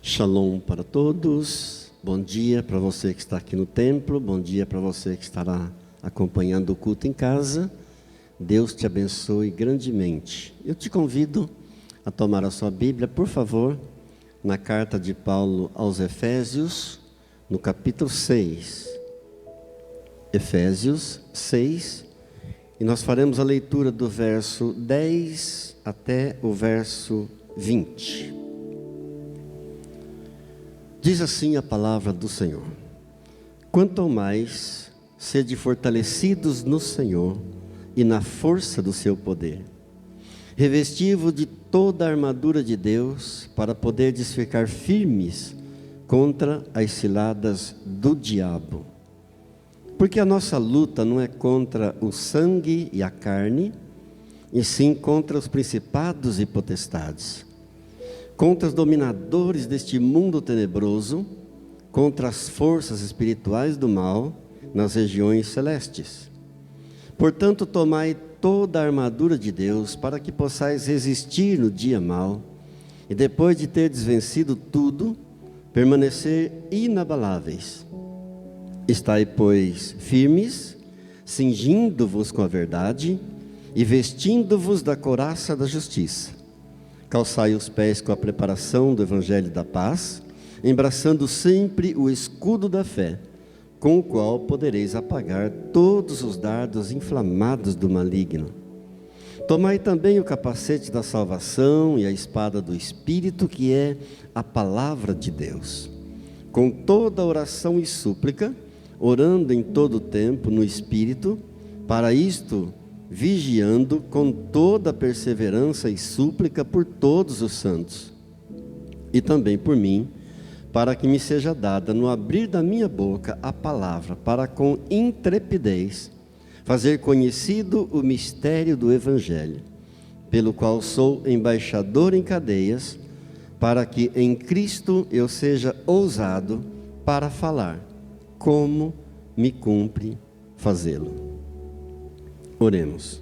Shalom para todos, bom dia para você que está aqui no templo, bom dia para você que estará acompanhando o culto em casa. Deus te abençoe grandemente. Eu te convido a tomar a sua Bíblia, por favor, na carta de Paulo aos Efésios, no capítulo 6. Efésios 6, e nós faremos a leitura do verso 10 até o verso 20. Diz assim a palavra do Senhor: quanto ao mais, sede fortalecidos no Senhor e na força do seu poder, revesti-vos de toda a armadura de Deus, para poderdes ficar firmes contra as ciladas do diabo. Porque a nossa luta não é contra o sangue e a carne, e sim contra os principados e potestades, contra os dominadores deste mundo tenebroso, contra as forças espirituais do mal nas regiões celestes. Portanto, tomai toda a armadura de Deus, para que possais resistir no dia mau, e depois de terdes vencido tudo, permanecer inabaláveis. Estai, pois, firmes, cingindo-vos com a verdade, e vestindo-vos da couraça da justiça. Calçai os pés com a preparação do Evangelho da paz, embraçando sempre o escudo da fé, com o qual podereis apagar todos os dardos inflamados do maligno. Tomai também o capacete da salvação e a espada do Espírito, que é a palavra de Deus, com toda oração e súplica, orando em todo o tempo no Espírito, para isto vigiando com toda perseverança e súplica por todos os santos, e também por mim, para que me seja dada no abrir da minha boca a palavra, para com intrepidez fazer conhecido o mistério do Evangelho, pelo qual sou embaixador em cadeias, para que em Cristo eu seja ousado para falar, como me cumpre fazê-lo. Oremos.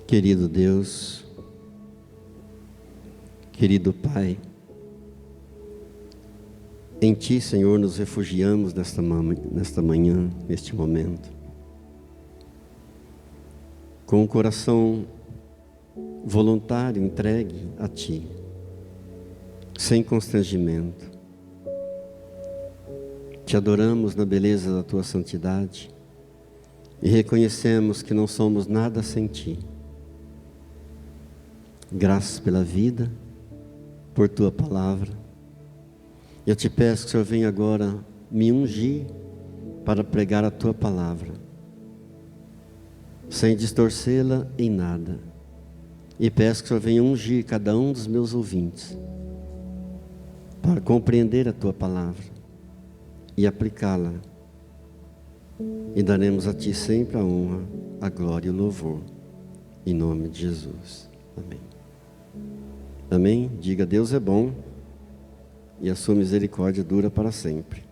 Querido Deus, querido Pai, em Ti, Senhor, nos refugiamos nesta manhã, neste momento, com o coração voluntário, entregue a Ti, sem constrangimento. Te adoramos na beleza da Tua santidade e reconhecemos que não somos nada sem Ti. Graças pela vida, por Tua palavra. Eu te peço que o Senhor venha agora me ungir para pregar a Tua palavra, sem distorcê-la em nada. E peço que o Senhor venha ungir cada um dos meus ouvintes, para compreender a Tua palavra e aplicá-la, e daremos a Ti sempre a honra, a glória e o louvor, em nome de Jesus, amém. Amém? Diga: Deus é bom, e a sua misericórdia dura para sempre.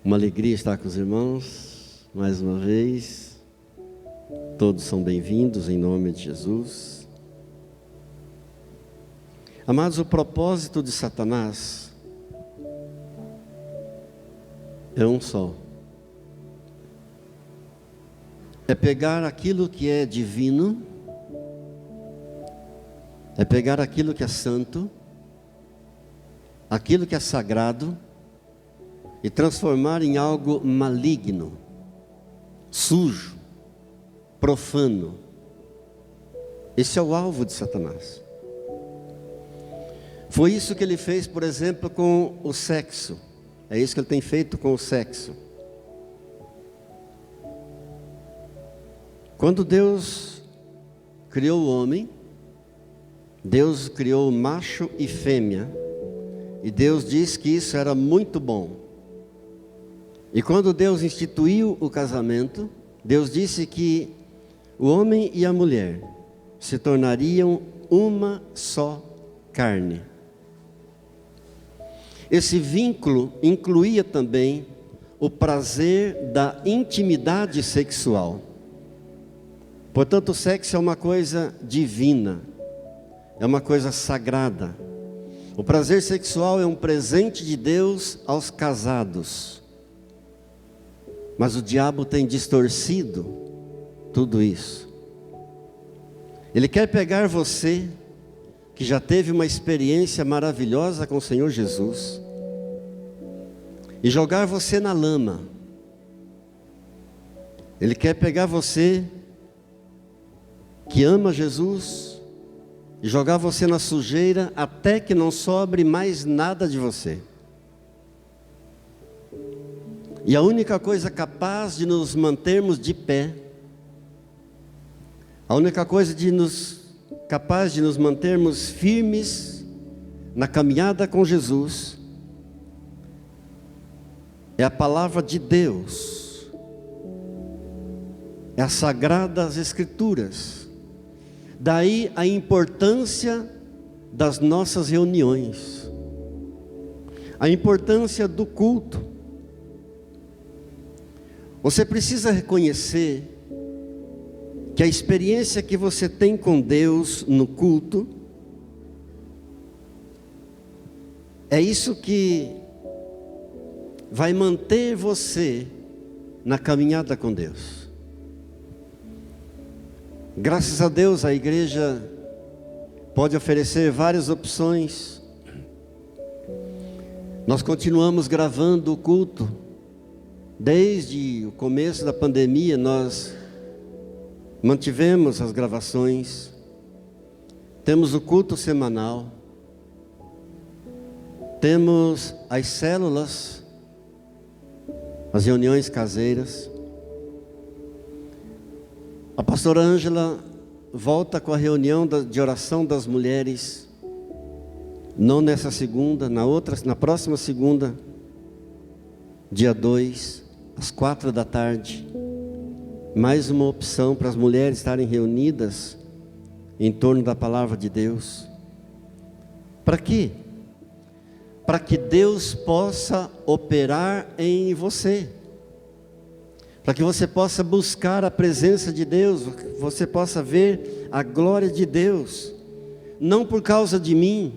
Uma alegria estar com os irmãos, mais uma vez, todos são bem-vindos em nome de Jesus. Amados, o propósito de Satanás é um só: é pegar aquilo que é divino, é pegar aquilo que é santo, aquilo que é sagrado, e transformar em algo maligno, sujo, profano. Esse é o alvo de Satanás. Foi isso que ele fez, por exemplo, com o sexo. É isso que ele tem feito com o sexo. Quando Deus criou o homem, Deus criou macho e fêmea, e Deus disse que isso era muito bom. E quando Deus instituiu o casamento, Deus disse que o homem e a mulher se tornariam uma só carne. Esse vínculo incluía também o prazer da intimidade sexual. Portanto, o sexo é uma coisa divina, é uma coisa sagrada. O prazer sexual é um presente de Deus aos casados. Mas o diabo tem distorcido tudo isso. Ele quer pegar você, que já teve uma experiência maravilhosa com o Senhor Jesus, e jogar você na lama. Ele quer pegar você, que ama Jesus, e jogar você na sujeira até que não sobre mais nada de você. E a única coisa capaz de nos mantermos de pé, a única coisa capaz de nos mantermos firmes na caminhada com Jesus, é a palavra de Deus, é as sagradas Escrituras. Daí a importância das nossas reuniões, a importância do culto. Você precisa reconhecer que a experiência que você tem com Deus no culto, é isso que vai manter você na caminhada com Deus. Graças a Deus, a igreja pode oferecer várias opções. Nós continuamos gravando o culto. Desde o começo da pandemia, nós mantivemos as gravações. Temos o culto semanal. Temos as células, as reuniões caseiras. A pastora Ângela volta com a reunião de oração das mulheres, não nessa segunda, na próxima segunda, dia 2, às 4 da tarde. Mais uma opção para as mulheres estarem reunidas em torno da palavra de Deus. Para quê? Para que Deus possa operar em você, para que você possa buscar a presença de Deus, você possa ver a glória de Deus, não por causa de mim,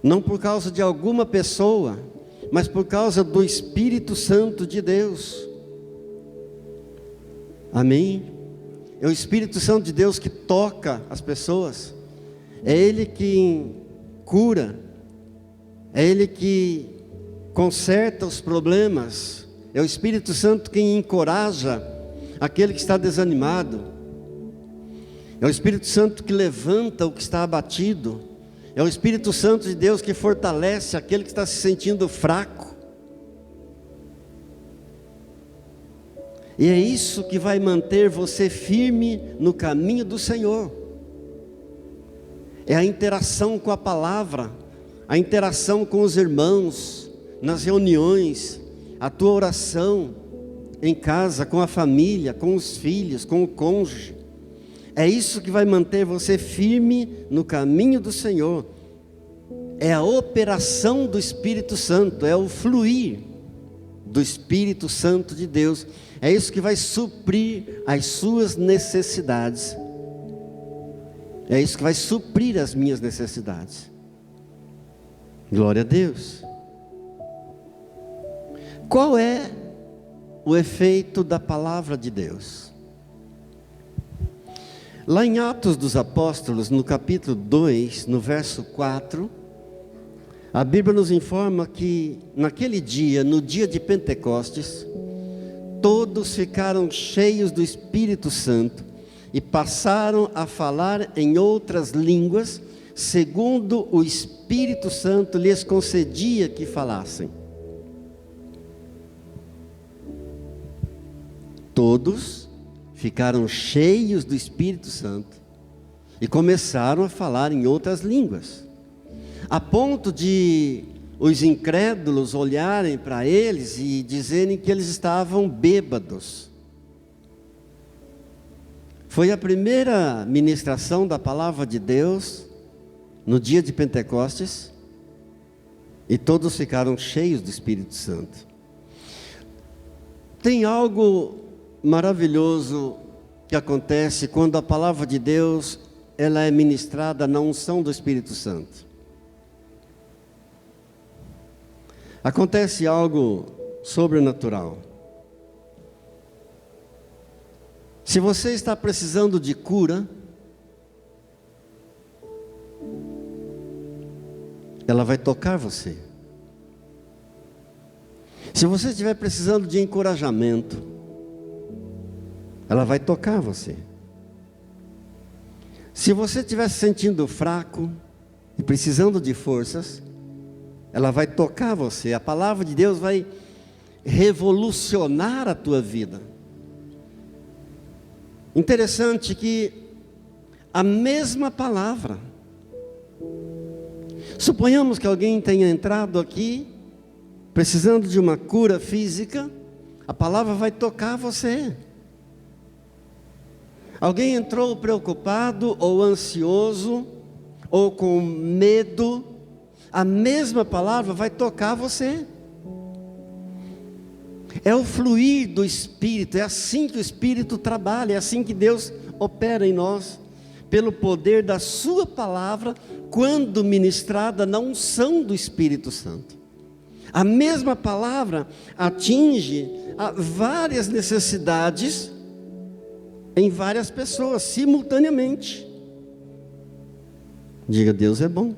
não por causa de alguma pessoa, mas por causa do Espírito Santo de Deus. Amém? É o Espírito Santo de Deus que toca as pessoas, é Ele que cura, é Ele que conserta os problemas, é o Espírito Santo quem encoraja aquele que está desanimado, é o Espírito Santo que levanta o que está abatido, é o Espírito Santo de Deus que fortalece aquele que está se sentindo fraco. E é isso que vai manter você firme no caminho do Senhor. É a interação com a palavra, a interação com os irmãos, nas reuniões, a tua oração em casa, com a família, com os filhos, com o cônjuge. É isso que vai manter você firme no caminho do Senhor. É a operação do Espírito Santo, é o fluir do Espírito Santo de Deus. É isso que vai suprir as suas necessidades. É isso que vai suprir as minhas necessidades. Glória a Deus. Qual é o efeito da palavra de Deus? Lá em Atos dos Apóstolos, no capítulo 2, no verso 4, a Bíblia nos informa que naquele dia, no dia de Pentecostes, todos ficaram cheios do Espírito Santo e passaram a falar em outras línguas, segundo o Espírito Santo lhes concedia que falassem. Todos ficaram cheios do Espírito Santo e começaram a falar em outras línguas, a ponto de os incrédulos olharem para eles e dizerem que eles estavam bêbados. Foi a primeira ministração da palavra de Deus no dia de Pentecostes, e todos ficaram cheios do Espírito Santo. Tem algo maravilhoso que acontece quando a palavra de Deus ela é ministrada na unção do Espírito Santo. Acontece algo sobrenatural. Se você está precisando de cura, ela vai tocar você. Se você estiver precisando de encorajamento, ela vai tocar você. Se você estiver se sentindo fraco e precisando de forças, ela vai tocar você. A palavra de Deus vai revolucionar a tua vida. Interessante que a mesma palavra, suponhamos que alguém tenha entrado aqui precisando de uma cura física, a palavra vai tocar você. Alguém entrou preocupado ou ansioso ou com medo, a mesma palavra vai tocar você. É o fluir do Espírito, é assim que o Espírito trabalha, é assim que Deus opera em nós, pelo poder da sua palavra, quando ministrada na unção do Espírito Santo. A mesma palavra atinge a várias necessidades em várias pessoas, simultaneamente. Diga, Deus é bom.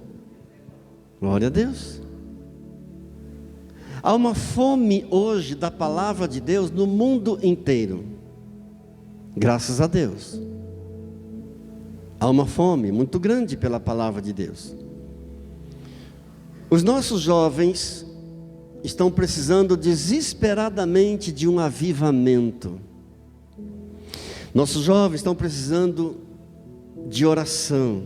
Glória a Deus. Há uma fome hoje da palavra de Deus no mundo inteiro. Graças a Deus. Há uma fome muito grande pela palavra de Deus. Os nossos jovens estão precisando desesperadamente de um avivamento. Nossos jovens estão precisando de oração.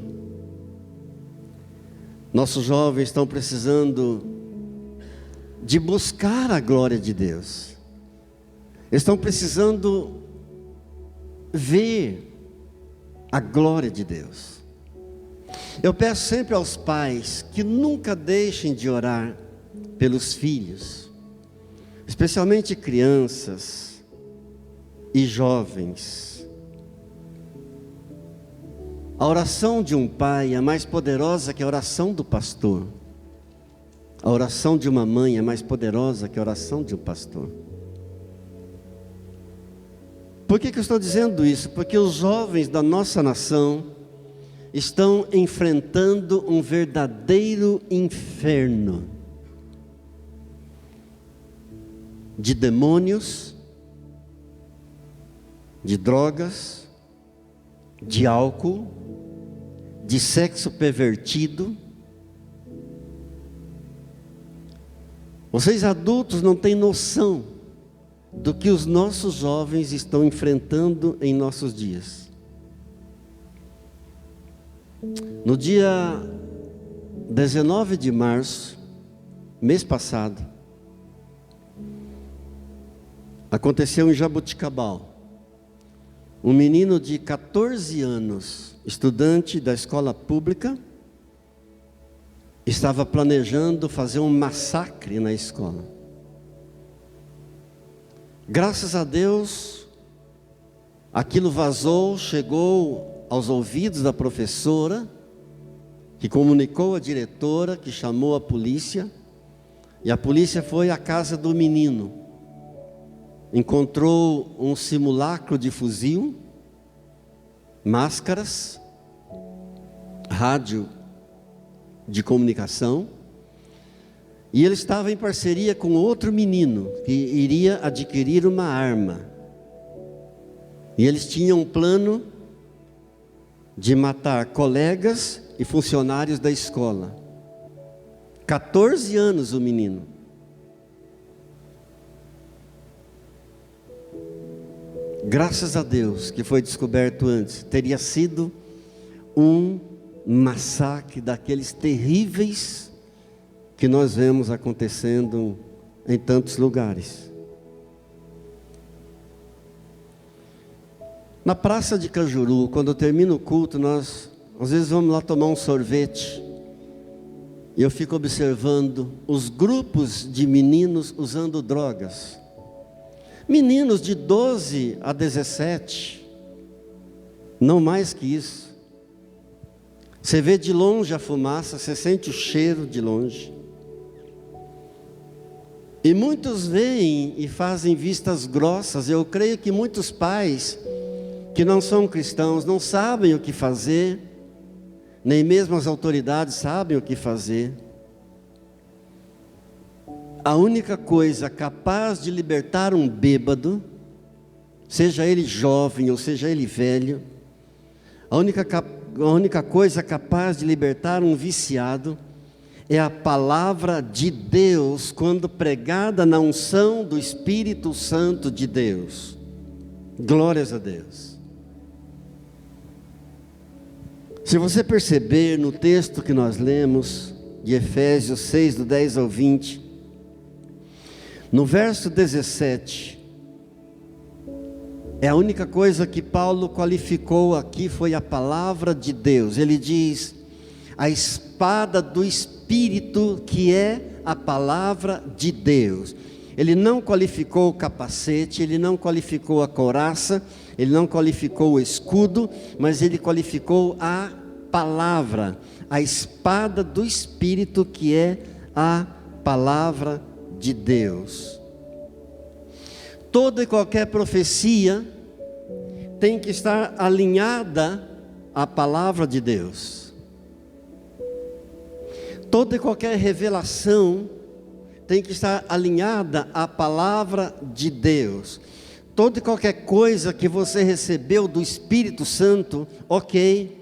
Nossos jovens estão precisando de buscar a glória de Deus. Estão precisando ver a glória de Deus. Eu peço sempre aos pais que nunca deixem de orar pelos filhos, especialmente crianças e jovens. A oração de um pai é mais poderosa que a oração do pastor. A oração de uma mãe é mais poderosa que a oração de um pastor. Por que eu estou dizendo isso? Porque os jovens da nossa nação estão enfrentando um verdadeiro inferno de demônios, de drogas, de álcool, de sexo pervertido. Vocês adultos não têm noção do que os nossos jovens estão enfrentando em nossos dias. No dia 19 de março, mês passado, aconteceu em Jaboticabal. Um menino de 14 anos, estudante da escola pública, estava planejando fazer um massacre na escola. Graças a Deus, aquilo vazou, chegou aos ouvidos da professora, que comunicou à diretora, que chamou a polícia, e a polícia foi à casa do menino. Encontrou um simulacro de fuzil, máscaras, rádio de comunicação, e ele estava em parceria com outro menino que iria adquirir uma arma, e eles tinham um plano de matar colegas e funcionários da escola. 14 anos o menino. Graças a Deus que foi descoberto antes. Teria sido um massacre daqueles terríveis que nós vemos acontecendo em tantos lugares. Na praça de Cajuru, quando termina o culto, nós às vezes vamos lá tomar um sorvete, e eu fico observando os grupos de meninos usando drogas. Meninos de 12 a 17, Não mais que isso. Você vê de longe a fumaça, você sente o cheiro de longe. E muitos veem e fazem vistas grossas. Eu creio que muitos pais que não são cristãos não sabem o que fazer, nem mesmo as autoridades sabem o que fazer. A única coisa capaz de libertar um bêbado, seja ele jovem ou seja ele velho, a única coisa capaz de libertar um viciado é a palavra de Deus, quando pregada na unção do Espírito Santo de Deus. Glórias a Deus. Se você perceber no texto que nós lemos, de Efésios 6, do 10 ao 20, no verso 17, a única coisa que Paulo qualificou aqui foi a palavra de Deus. Ele diz, a espada do Espírito, que é a palavra de Deus. Ele não qualificou o capacete, ele não qualificou a couraça, ele não qualificou o escudo, mas ele qualificou a palavra, a espada do Espírito, que é a palavra de Deus. Toda e qualquer profecia tem que estar alinhada à palavra de Deus. Toda e qualquer revelação tem que estar alinhada à palavra de Deus. Toda e qualquer coisa que você recebeu do Espírito Santo, ok,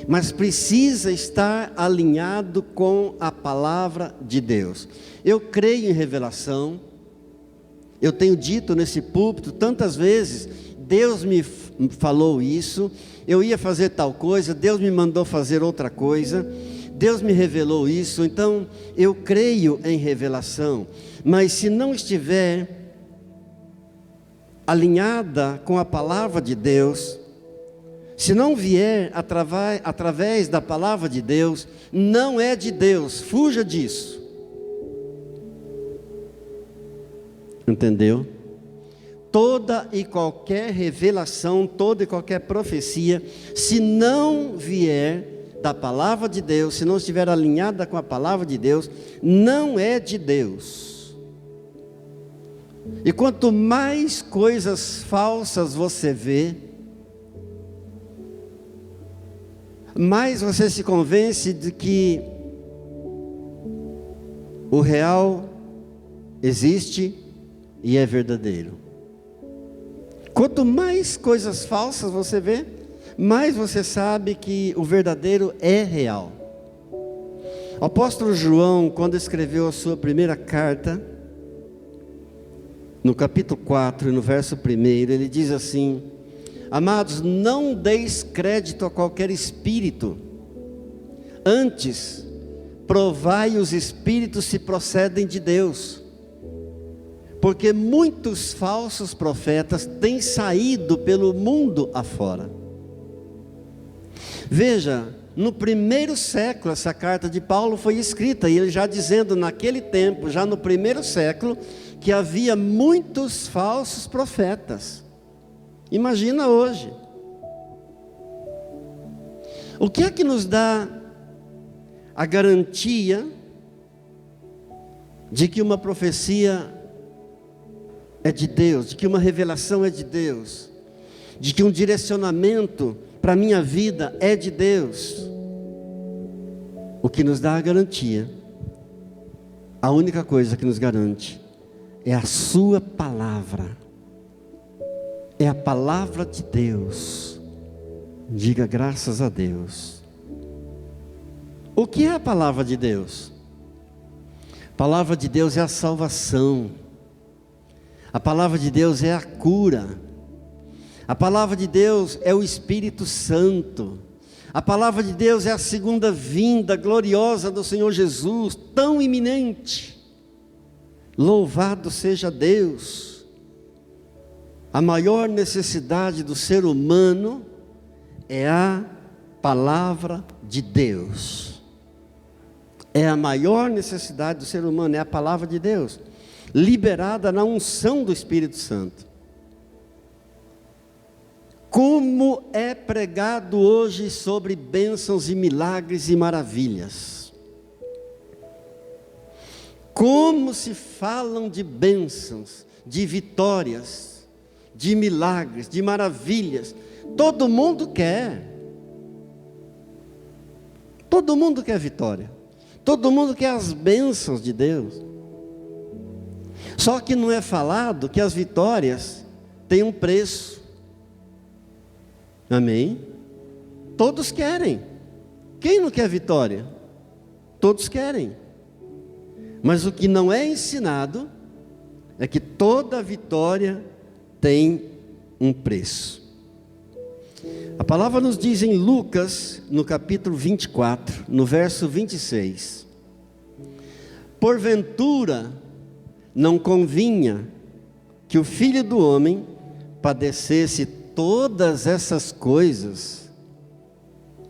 mas precisa estar alinhado com a palavra de Deus. Eu creio em revelação. Eu tenho dito nesse púlpito tantas vezes, Deus me falou isso, eu ia fazer tal coisa, Deus me mandou fazer outra coisa, Deus me revelou isso. Então eu creio em revelação, mas se não estiver alinhada com a palavra de Deus, se não vier através da palavra de Deus, não é de Deus. Fuja disso. Entendeu? Toda e qualquer revelação, toda e qualquer profecia, se não vier da palavra de Deus, se não estiver alinhada com a palavra de Deus, não é de Deus. E quanto mais coisas falsas você vê, mais você se convence de que o real existe e é verdadeiro. Quanto mais coisas falsas você vê, mais você sabe que o verdadeiro é real. O apóstolo João, quando escreveu a sua primeira carta, no capítulo 4, no verso 1, ele diz assim: amados, não deis crédito a qualquer espírito, antes provai os espíritos se procedem de Deus, porque muitos falsos profetas têm saído pelo mundo afora. Veja, no primeiro século essa carta de Paulo foi escrita, e ele já dizendo naquele tempo, já no primeiro século, que havia muitos falsos profetas. Imagina hoje. O que é que nos dá a garantia de que uma profecia é de Deus, de que uma revelação é de Deus, de que um direcionamento para a minha vida é de Deus? O que nos dá a garantia, a única coisa que nos garante, é a sua palavra. É a palavra de Deus. Diga graças a Deus. O que é a palavra de Deus? A palavra de Deus é a salvação. A palavra de Deus é a cura. A palavra de Deus é o Espírito Santo. A palavra de Deus é a segunda vinda gloriosa do Senhor Jesus, tão iminente. Louvado seja Deus. A maior necessidade do ser humano é a palavra de Deus. É a maior necessidade do ser humano, é a palavra de Deus, liberada na unção do Espírito Santo. Como é pregado hoje sobre bênçãos e milagres e maravilhas. Como se falam de bênçãos, de vitórias, de milagres, de maravilhas. Todo mundo quer. Todo mundo quer vitória. Todo mundo quer as bênçãos de Deus. Só que não é falado que as vitórias têm um preço. Amém? Todos querem. Quem não quer vitória? Todos querem. Mas o que não é ensinado é que toda vitória tem um preço. A palavra nos diz em Lucas, no capítulo 24, no verso 26. Porventura, não convinha que o Filho do Homem padecesse todas essas coisas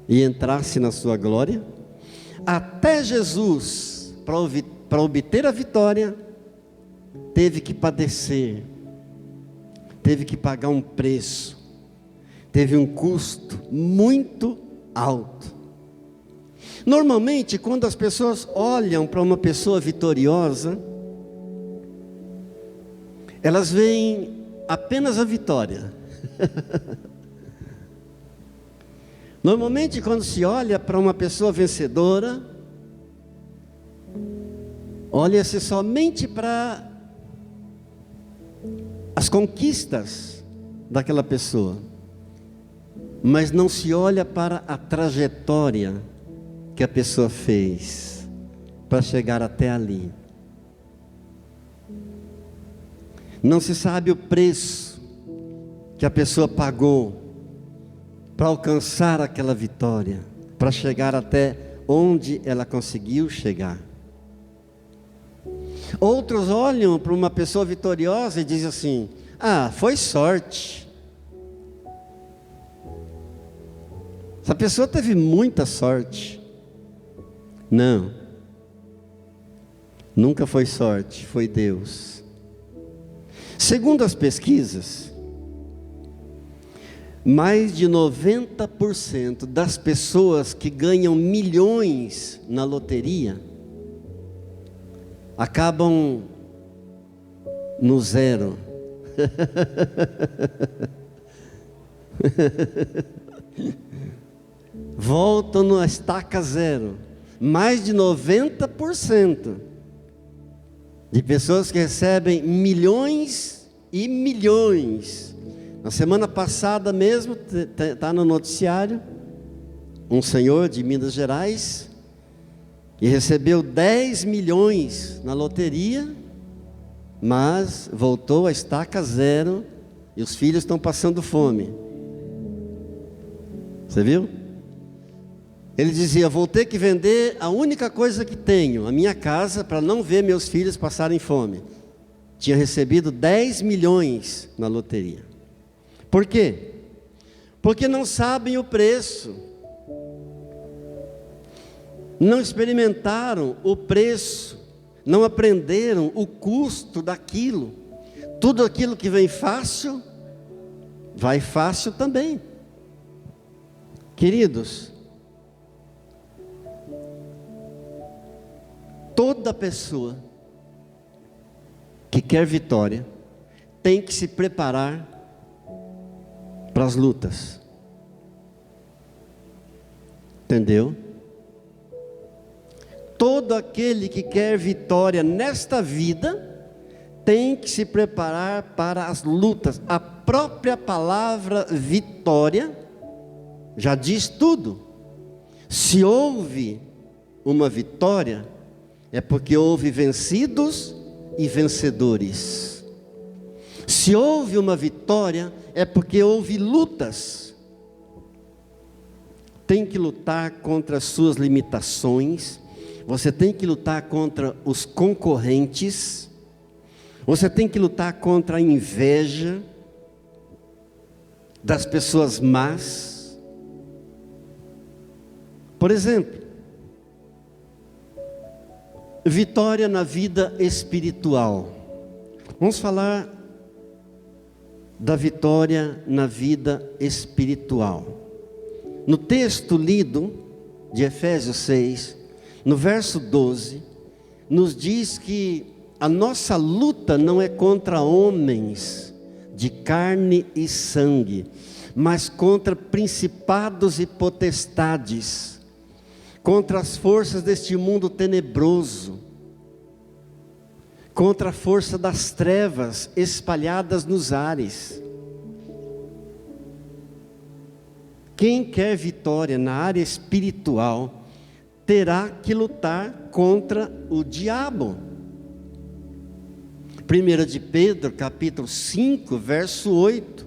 e entrasse na sua glória? Até Jesus, para obter a vitória, teve que padecer, teve que pagar um preço, teve um custo muito alto. Normalmente, quando as pessoas olham para uma pessoa vitoriosa, elas veem apenas a vitória. Normalmente, quando se olha para uma pessoa vencedora, olha-se somente para as conquistas daquela pessoa, mas não se olha para a trajetória que a pessoa fez para chegar até ali. Não se sabe o preço que a pessoa pagou para alcançar aquela vitória, para chegar até onde ela conseguiu chegar. Outros olham para uma pessoa vitoriosa e dizem assim: ah, foi sorte. Essa pessoa teve muita sorte. Não, nunca foi sorte, foi Deus. Segundo as pesquisas, mais de 90% das pessoas que ganham milhões na loteria acabam no zero. Voltam na estaca zero. Mais de 90% de pessoas que recebem milhões e milhões. Na semana passada mesmo, está no noticiário, um senhor de Minas Gerais, que recebeu 10 milhões na loteria, mas voltou à estaca zero, e os filhos estão passando fome. Você viu? Ele dizia: vou ter que vender a única coisa que tenho, a minha casa, para não ver meus filhos passarem fome. Tinha recebido 10 milhões na loteria. Por quê? Porque não sabem o preço, não experimentaram o preço, não aprenderam o custo daquilo. Tudo aquilo que vem fácil, vai fácil também. Queridos, toda pessoa que quer vitória tem que se preparar para as lutas. Entendeu? Todo aquele que quer vitória nesta vida tem que se preparar para as lutas. A própria palavra vitória já diz tudo. Se houve uma vitória, é porque houve vencidos e vencedores. Se houve uma vitória, é porque houve lutas. Tem que lutar contra as suas limitações. Você tem que lutar contra os concorrentes. Você tem que lutar contra a inveja das pessoas más. Por exemplo, vitória na vida espiritual. Vamos falar da vitória na vida espiritual. No texto lido de Efésios 6, no verso 12, nos diz que a nossa luta não é contra homens de carne e sangue, mas contra principados e potestades, contra as forças deste mundo tenebroso, contra a força das trevas espalhadas nos ares. Quem quer vitória na área espiritual terá que lutar contra o diabo. 1 de Pedro, capítulo 5, verso 8.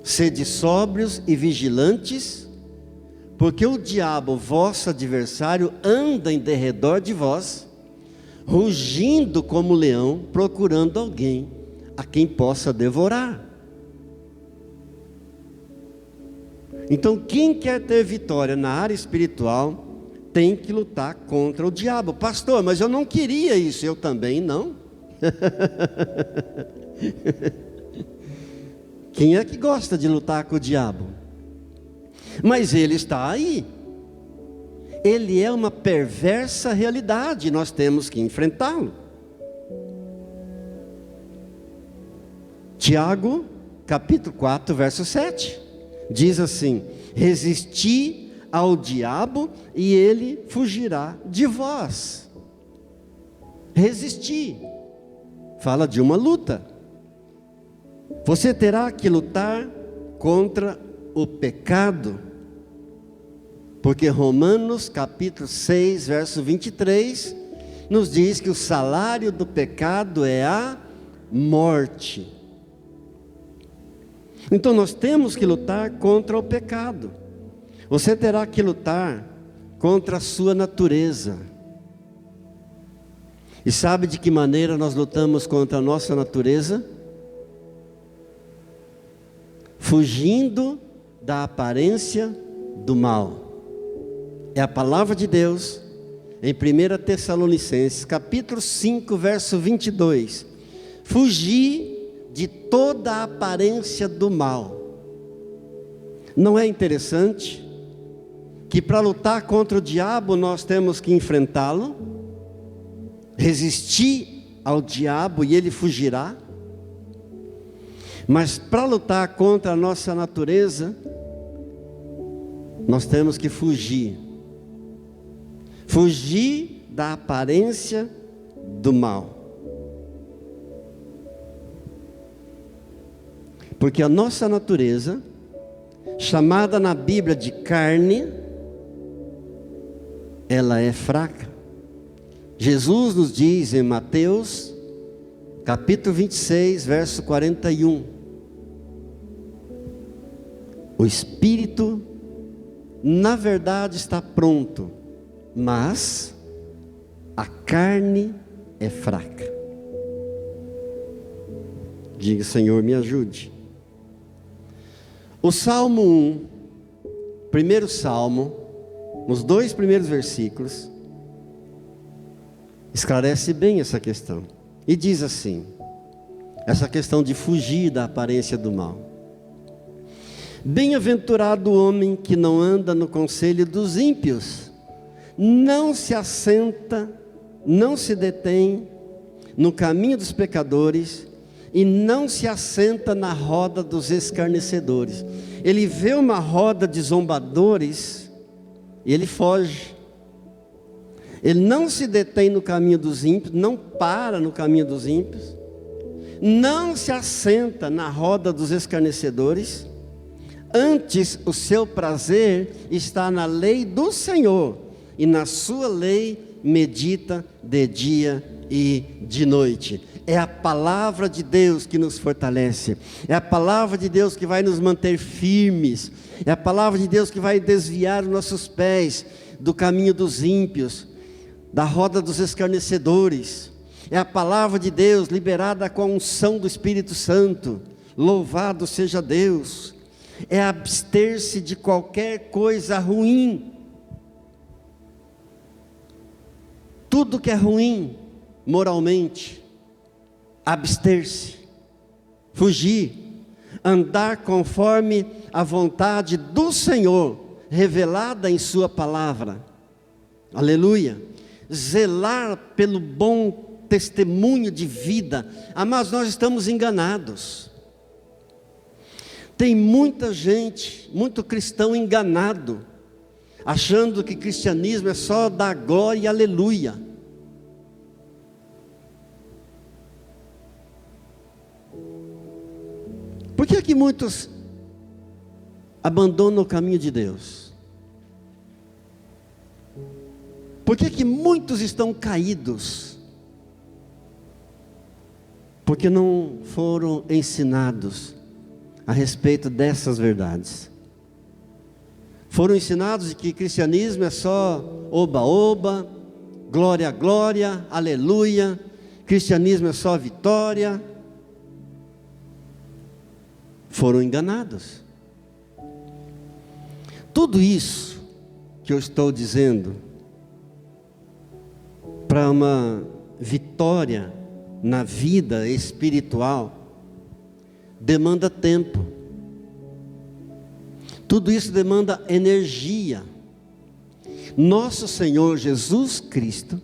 Sede sóbrios e vigilantes, porque o diabo, vosso adversário, anda em derredor de vós, rugindo como leão, procurando alguém a quem possa devorar. Então, quem quer ter vitória na área espiritual tem que lutar contra o diabo. Pastor, mas eu não queria isso. Eu também não. Quem é que gosta de lutar com o diabo? Mas ele está aí. Ele é uma perversa realidade, nós temos que enfrentá-lo. Tiago, capítulo 4, verso 7, diz assim: resisti ao diabo e ele fugirá de vós. Resistir, fala de uma luta. Você terá que lutar contra o pecado, porque Romanos capítulo 6, verso 23, nos diz que o salário do pecado é a morte. Então nós temos que lutar contra o pecado. Você terá que lutar contra a sua natureza. E sabe de que maneira nós lutamos contra a nossa natureza? Fugindo da aparência do mal. É a palavra de Deus em 1 Tessalonicenses, capítulo 5, verso 22. Fugir de toda a aparência do mal. Não é interessante que para lutar contra o diabo nós temos que enfrentá-lo, resistir ao diabo e ele fugirá? Mas para lutar contra a nossa natureza, nós temos que fugir da aparência do mal. Porque a nossa natureza, chamada na Bíblia de carne, ela é fraca. Jesus nos diz em Mateus, capítulo 26, verso 41. O espírito, na verdade, está pronto, mas a carne é fraca. Diga: Senhor, me ajude. O Salmo 1, primeiro Salmo, nos 2 primeiros versículos, esclarece bem essa questão. E diz assim, essa questão de fugir da aparência do mal: bem-aventurado o homem que não anda no conselho dos ímpios, não se assenta, não se detém no caminho dos pecadores, e não se assenta na roda dos escarnecedores. Ele vê uma roda de zombadores e ele foge. Ele não se detém no caminho dos ímpios, não para no caminho dos ímpios, não se assenta na roda dos escarnecedores. Antes, o seu prazer está na lei do Senhor, e na sua lei medita de dia e de noite. É a palavra de Deus que nos fortalece, é a palavra de Deus que vai nos manter firmes, é a palavra de Deus que vai desviar os nossos pés do caminho dos ímpios, da roda dos escarnecedores. É a palavra de Deus liberada com a unção do Espírito Santo. Louvado seja Deus. É abster-se de qualquer coisa ruim. Tudo que é ruim moralmente, abster-se. fugir, andar conforme a vontade do Senhor, revelada em sua palavra. Aleluia. Zelar pelo bom testemunho de vida. Mas nós estamos enganados. Tem muita gente, muito cristão enganado, achando que cristianismo é só dar glória e aleluia. Por que é que muitos abandonam o caminho de Deus? Por que é que muitos estão caídos? Porque não foram ensinados a respeito dessas verdades. Foram ensinados de que cristianismo é só oba-oba, glória, glória, aleluia, cristianismo é só vitória. Foram enganados. Tudo isso que eu estou dizendo, para uma vitória na vida espiritual, demanda tempo. Tudo isso demanda energia. Nosso Senhor Jesus Cristo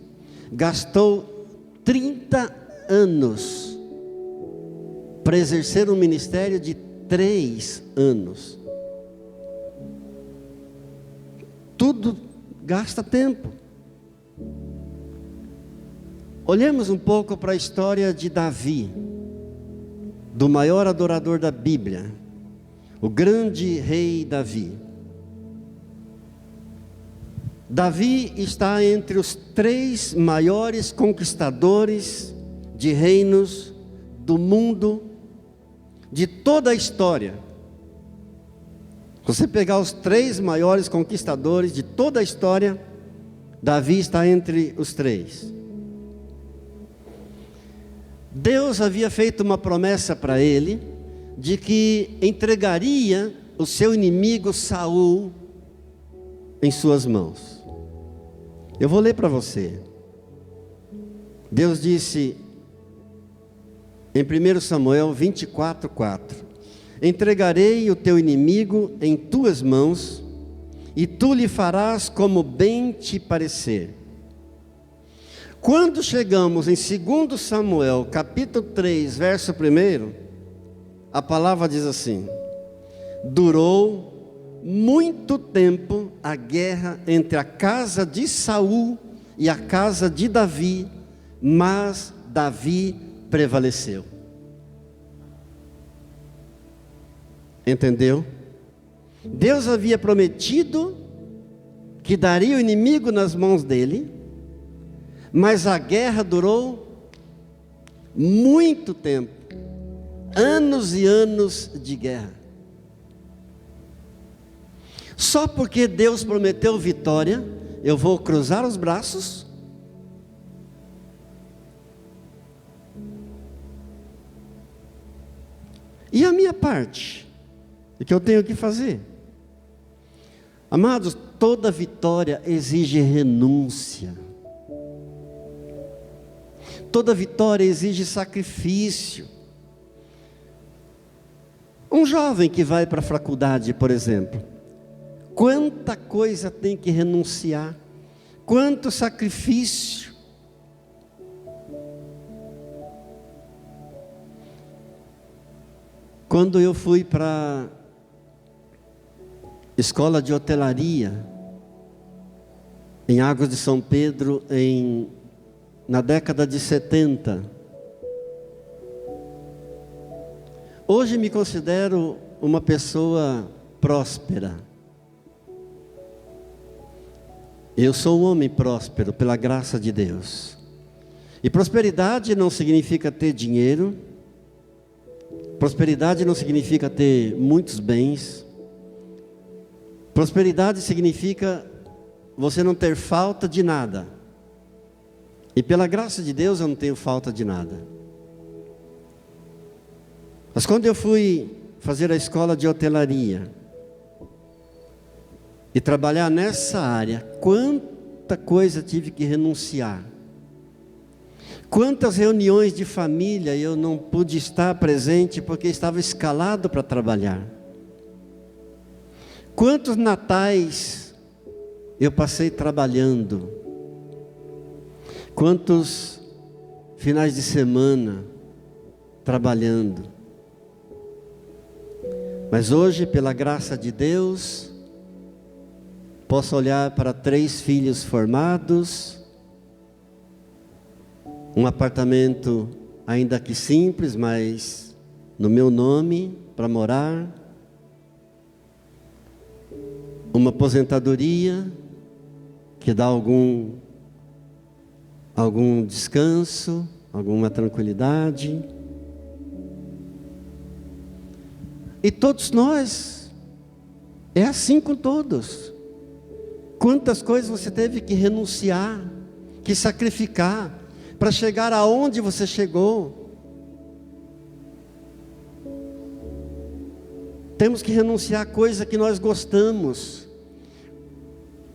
gastou 30 anos para exercer um ministério de 3 anos. Tudo gasta tempo. Olhemos um pouco para a história de Davi, do maior adorador da Bíblia, o grande rei Davi. Davi está entre os 3 maiores conquistadores de reinos do mundo, de toda a história. Se você pegar os 3 maiores conquistadores de toda a história, Davi está entre os 3. Deus havia feito uma promessa para ele, de que entregaria o seu inimigo Saul em suas mãos. Eu vou ler para você. Deus disse em 1 Samuel 24:4: entregarei o teu inimigo em tuas mãos, e tu lhe farás como bem te parecer. Quando chegamos em 2 Samuel capítulo 3, verso 1, a palavra diz assim: durou muito tempo a guerra entre a casa de Saul e a casa de Davi, mas Davi prevaleceu. Entendeu? Deus havia prometido que daria o inimigo nas mãos dele, mas a guerra durou muito tempo, anos e anos de guerra. Só porque Deus prometeu vitória, eu vou cruzar os braços e a minha parte, o que eu tenho que fazer? Amados, toda vitória exige renúncia. Toda vitória exige sacrifício. Um jovem que vai para a faculdade, por exemplo, quanta coisa tem que renunciar, quanto sacrifício. Quando eu fui para a escola de hotelaria, em Águas de São Pedro, na década de 70, hoje me considero uma pessoa próspera. Eu sou um homem próspero pela graça de Deus. E prosperidade não significa ter dinheiro. Prosperidade não significa ter muitos bens. Prosperidade significa você não ter falta de nada. E pela graça de Deus eu não tenho falta de nada. Mas quando eu fui fazer a escola de hotelaria e trabalhar nessa área, quanta coisa tive que renunciar, Quantas reuniões de família eu não pude estar presente porque estava escalado para trabalhar. Quantos natais eu passei trabalhando. Quantos finais de semana trabalhando. Mas hoje, pela graça de Deus, posso olhar para 3 filhos formados, um apartamento ainda que simples, mas no meu nome, para morar, uma aposentadoria que dá algum descanso, alguma tranquilidade. E todos nós, é assim com todos. Quantas coisas você teve que renunciar, que sacrificar, para chegar aonde você chegou. Temos que renunciar a coisa que nós gostamos.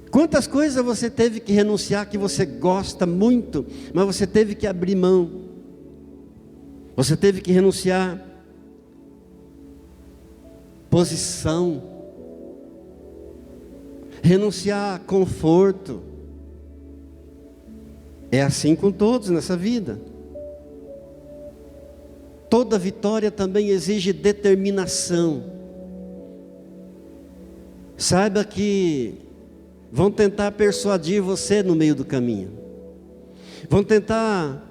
Quantas coisas você teve que renunciar que você gosta muito, mas você teve que abrir mão. Você teve que renunciar posição, renunciar a conforto. É assim com todos nessa vida. Toda vitória também exige determinação. Saiba que vão tentar persuadir você no meio do caminho. Vão tentar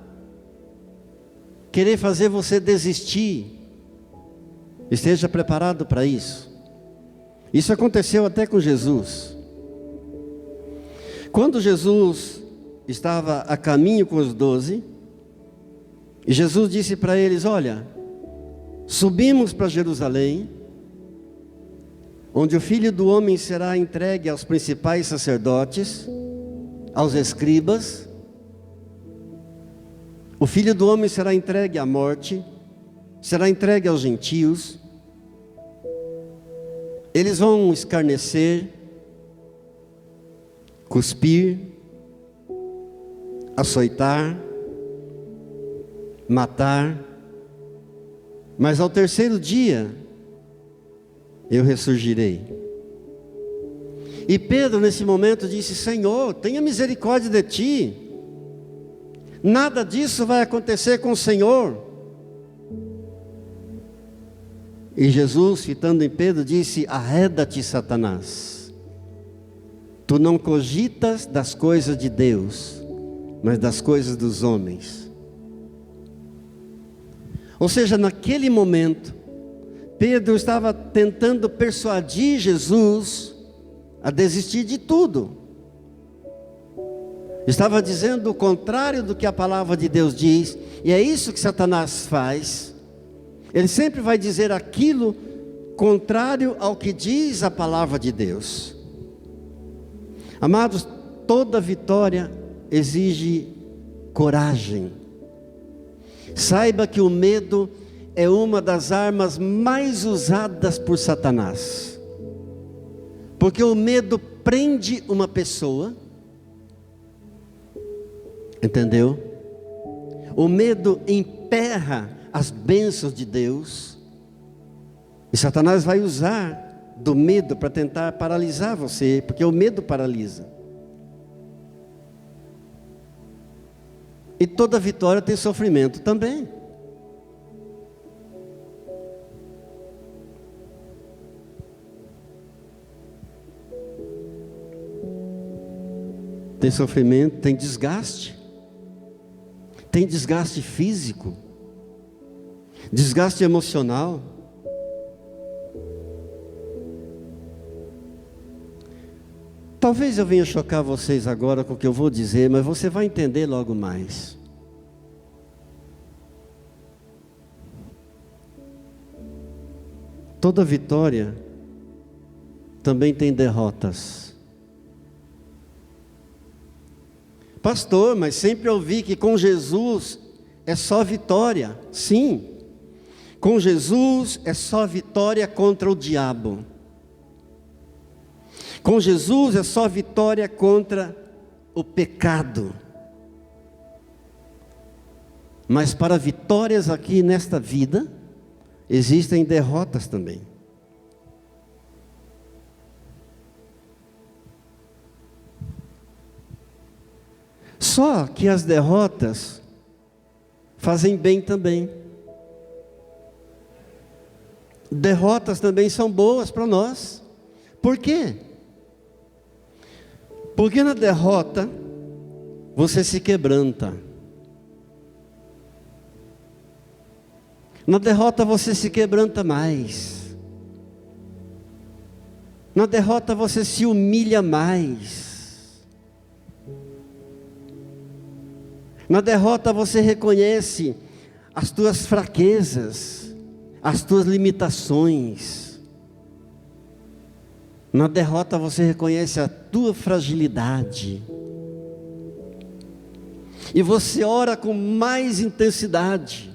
querer fazer você desistir. Esteja preparado para isso. Isso aconteceu até com Jesus. Quando Jesus estava a caminho com os 12, e Jesus disse para eles: olha, subimos para Jerusalém, onde o Filho do Homem será entregue aos principais sacerdotes, aos escribas. O Filho do Homem será entregue à morte, será entregue aos gentios. Eles vão escarnecer, cuspir, açoitar, matar, mas ao terceiro dia eu ressurgirei. E Pedro nesse momento disse: Senhor, tenha misericórdia de ti, nada disso vai acontecer com o Senhor. E Jesus, fitando em Pedro, disse: arreda-te, Satanás, tu não cogitas das coisas de Deus, mas das coisas dos homens. Ou seja, naquele momento, Pedro estava tentando persuadir Jesus a desistir de tudo. Estava dizendo o contrário do que a palavra de Deus diz, e é isso que Satanás faz. Ele sempre vai dizer aquilo contrário ao que diz a palavra de Deus. Amados, toda vitória exige coragem. Saiba que o medo é uma das armas mais usadas por Satanás. Porque o medo prende uma pessoa. Entendeu? O medo emperra as bênçãos de Deus. E Satanás vai usar do medo para tentar paralisar você, porque o medo paralisa. E toda vitória tem sofrimento também. Tem sofrimento, tem desgaste. Tem desgaste físico. Desgaste emocional. Talvez eu venha chocar vocês agora com o que eu vou dizer, mas você vai entender logo mais. Toda vitória também tem derrotas. Pastor, mas sempre ouvi que com Jesus é só vitória. Sim. Com Jesus é só vitória contra o diabo. Com Jesus é só vitória contra o pecado. Mas para vitórias aqui nesta vida, existem derrotas também. Só que as derrotas fazem bem também. Derrotas também são boas para nós. Por quê? Porque na derrota você se quebranta. Na derrota você se quebranta mais. Na derrota você se humilha mais. Na derrota você reconhece as tuas fraquezas, as tuas limitações. Na derrota você reconhece a tua fragilidade. E você ora com mais intensidade.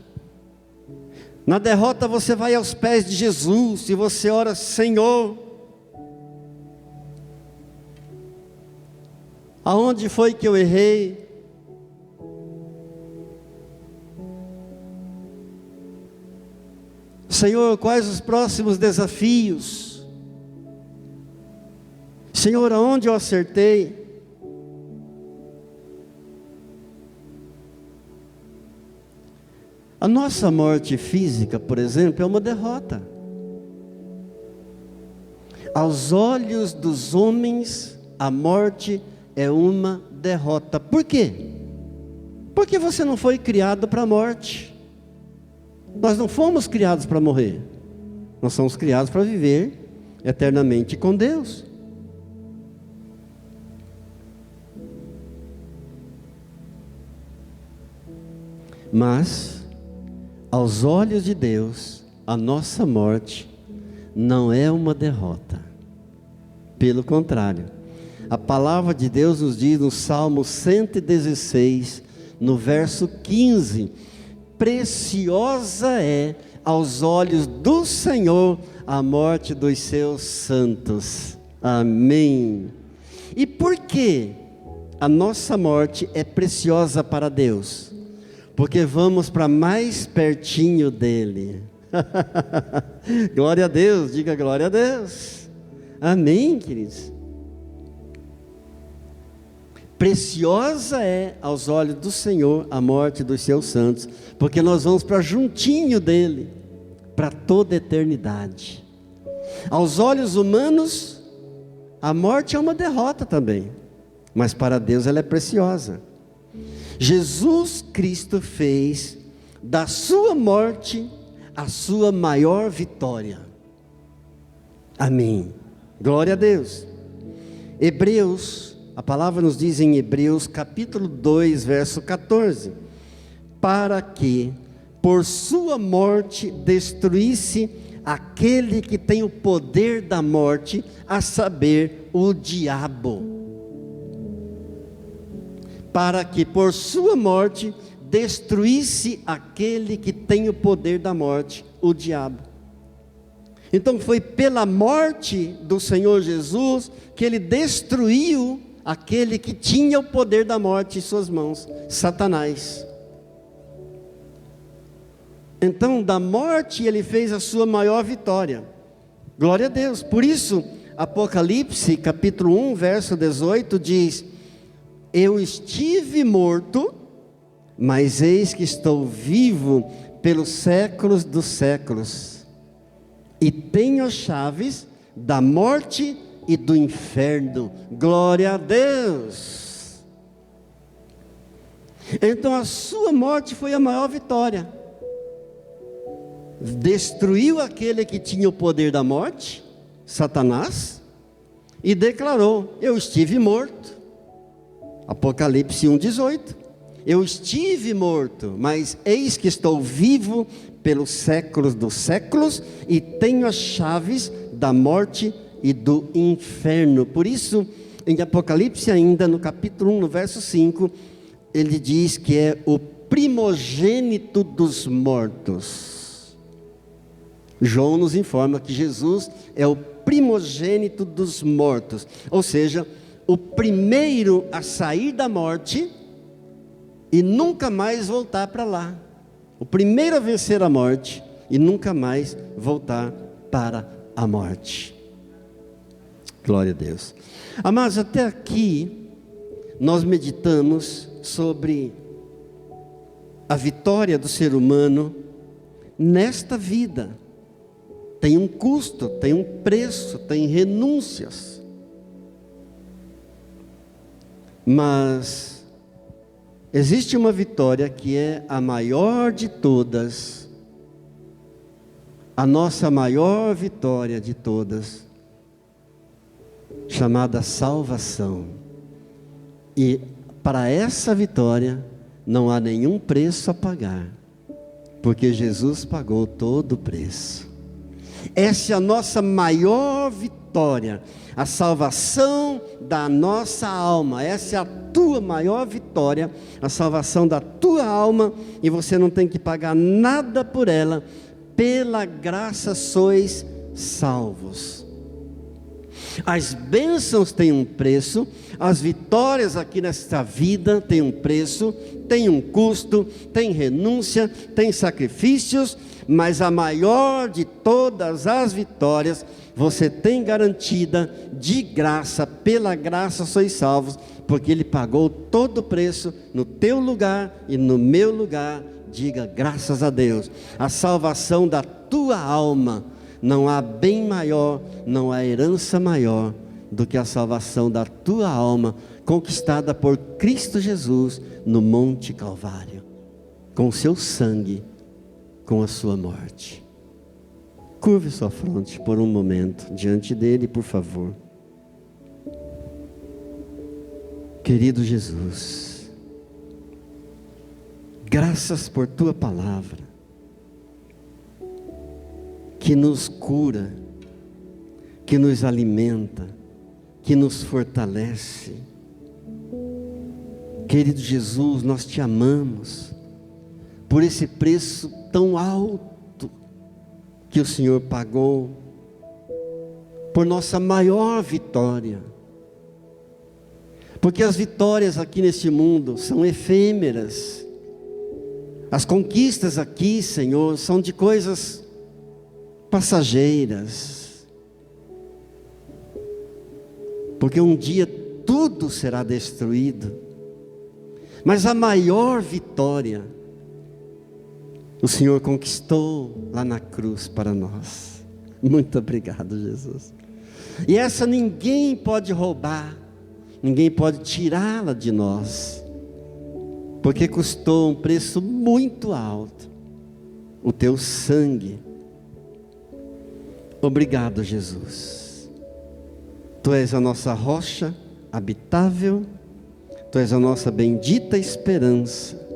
Na derrota você vai aos pés de Jesus e você ora: Senhor, aonde foi que eu errei? Senhor, quais os próximos desafios? Senhor, aonde eu acertei? A nossa morte física, por exemplo, é uma derrota. Aos olhos dos homens, a morte é uma derrota. Por quê? Porque você não foi criado para a morte. Nós não fomos criados para morrer. Nós somos criados para viver eternamente com Deus. Mas, aos olhos de Deus, a nossa morte não é uma derrota. Pelo contrário, a palavra de Deus nos diz no Salmo 116, no verso 15: preciosa é aos olhos do Senhor a morte dos seus santos. Amém. E por que a nossa morte é preciosa para Deus? Porque vamos para mais pertinho dele. Glória a Deus, diga glória a Deus. Amém, queridos. Preciosa é aos olhos do Senhor a morte dos seus santos, porque nós vamos para juntinho dele, para toda a eternidade. Aos olhos humanos, a morte é uma derrota também, mas para Deus ela é preciosa. Jesus Cristo fez da sua morte a sua maior vitória. Amém. Glória a Deus. A palavra nos diz em Hebreus capítulo 2, verso 14: para que por sua morte destruísse aquele que tem o poder da morte, a saber, o diabo. Para que por sua morte destruísse aquele que tem o poder da morte, o diabo. Então foi pela morte do Senhor Jesus que ele destruiu aquele que tinha o poder da morte em suas mãos, Satanás. Então da morte ele fez a sua maior vitória. Glória a Deus. Por isso Apocalipse capítulo 1 verso 18 diz: eu estive morto, mas eis que estou vivo pelos séculos dos séculos, e tenho chaves da morte e do inferno. Glória a Deus. Então a sua morte foi a maior vitória. Destruiu aquele que tinha o poder da morte, Satanás, e declarou: eu estive morto. Apocalipse 1:18. Eu estive morto, mas eis que estou vivo pelos séculos dos séculos, e tenho as chaves da morte e do inferno. Por isso, em Apocalipse ainda, no capítulo 1, no verso 5, ele diz que é o primogênito dos mortos. João nos informa que Jesus é o primogênito dos mortos, ou seja, o primeiro a sair da morte e nunca mais voltar para lá. O primeiro a vencer a morte e nunca mais voltar para a morte. Glória a Deus. Amados, até aqui nós meditamos sobre a vitória do ser humano nesta vida. Tem um custo, tem um preço, tem renúncias. Mas existe uma vitória que é a maior de todas, a nossa maior vitória de todas, chamada salvação. E para essa vitória não há nenhum preço a pagar, porque Jesus pagou todo o preço. Essa é a nossa maior vitória, a salvação da nossa alma. Essa é a tua maior vitória, a salvação da tua alma, e você não tem que pagar nada por ela. Pela graça sois salvos. As bênçãos têm um preço, as vitórias aqui nesta vida têm um preço, tem um custo, tem renúncia, tem sacrifícios, mas a maior de todas as vitórias você tem garantida de graça. Pela graça sois salvos, porque Ele pagou todo o preço no teu lugar e no meu lugar. Diga graças a Deus. A salvação da tua alma, não há bem maior, não há herança maior do que a salvação da tua alma, conquistada por Cristo Jesus no Monte Calvário, com o seu sangue, com a sua morte. Curve sua fronte por um momento diante dele, por favor. Querido Jesus, graças por tua palavra, que nos cura, que nos alimenta, que nos fortalece. Querido Jesus, nós te amamos por esse preço tão alto que o Senhor pagou, por nossa maior vitória. Porque as vitórias aqui neste mundo são efêmeras. As conquistas aqui, Senhor, são de coisas passageiras. Porque um dia tudo será destruído. Mas a maior vitória o Senhor conquistou lá na cruz para nós. Muito obrigado, Jesus. E essa ninguém pode roubar, ninguém pode tirá-la de nós, porque custou um preço muito alto, o teu sangue. Obrigado, Jesus. Tu és a nossa rocha habitável, Tu és a nossa bendita esperança,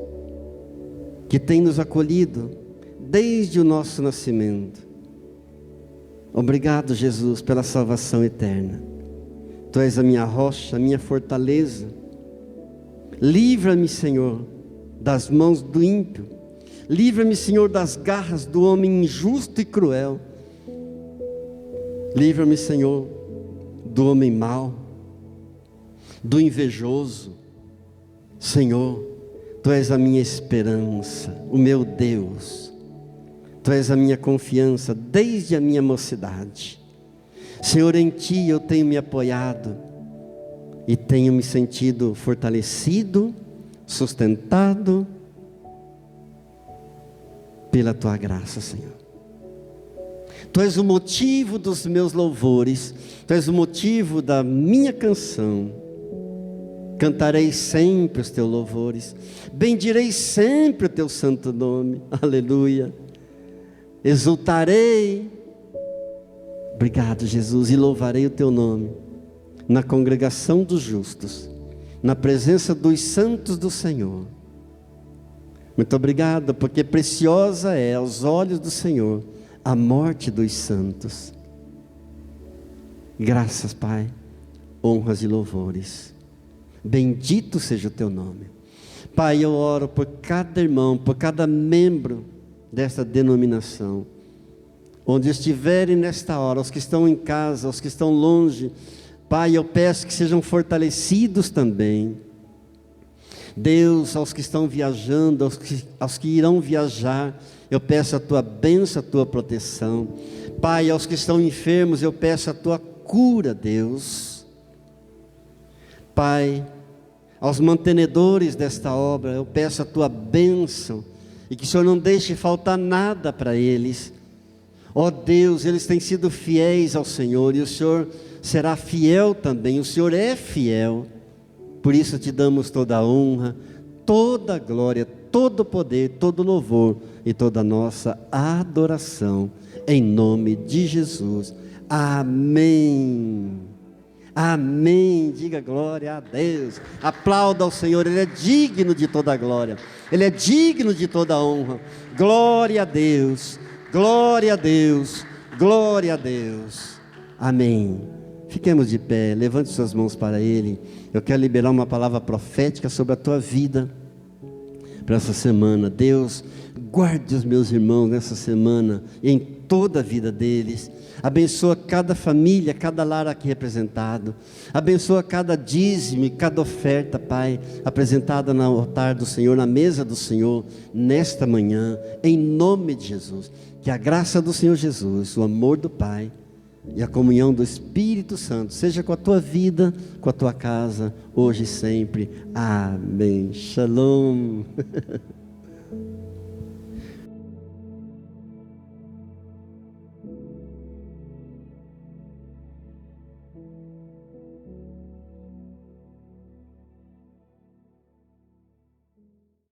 que tem nos acolhido desde o nosso nascimento. Obrigado, Jesus, pela salvação eterna. Tu és a minha rocha, a minha fortaleza. Livra-me, Senhor, das mãos do ímpio. Livra-me, Senhor, das garras do homem injusto e cruel. Livra-me, Senhor, do homem mau, do invejoso. Senhor, Tu és a minha esperança, o meu Deus. Tu és a minha confiança desde a minha mocidade. Senhor, em Ti eu tenho me apoiado e tenho me sentido fortalecido, sustentado pela Tua graça, Senhor. Tu és o motivo dos meus louvores, Tu és o motivo da minha canção. Cantarei sempre os Teus louvores, bendirei sempre o Teu santo nome, aleluia. Exultarei, obrigado, Jesus, e louvarei o Teu nome, na congregação dos justos, na presença dos santos do Senhor. Muito obrigado, porque preciosa é aos olhos do Senhor a morte dos santos. Graças, Pai, honras e louvores. Bendito seja o Teu nome. Pai, eu oro por cada irmão, por cada membro desta denominação, onde estiverem nesta hora, os que estão em casa, os que estão longe. Pai, eu peço que sejam fortalecidos também. Deus, aos que estão viajando, aos que irão viajar, eu peço a tua bênção, a tua proteção. Pai, aos que estão enfermos, eu peço a tua cura, Deus. Pai, aos mantenedores desta obra, eu peço a tua bênção, e que o Senhor não deixe faltar nada para eles. Ó Deus, eles têm sido fiéis ao Senhor, e o Senhor será fiel também, o Senhor é fiel. Por isso te damos toda a honra, toda a glória, todo o poder, todo o louvor e toda a nossa adoração, em nome de Jesus. Amém. Amém. Diga glória a Deus. Aplauda ao Senhor, Ele é digno de toda a glória, Ele é digno de toda a honra. Glória a Deus, glória a Deus, glória a Deus. Amém. Fiquemos de pé, levante suas mãos para Ele. Eu quero liberar uma palavra profética sobre a tua vida para essa semana. Deus, guarde os meus irmãos nessa semana e em toda a vida deles. Abençoa cada família, cada lar aqui representado. Abençoa cada dízimo e cada oferta, Pai, apresentada no altar do Senhor, na mesa do Senhor, nesta manhã, em nome de Jesus. Que a graça do Senhor Jesus, o amor do Pai e a comunhão do Espírito Santo seja com a tua vida, com a tua casa, hoje e sempre. Amém. Shalom.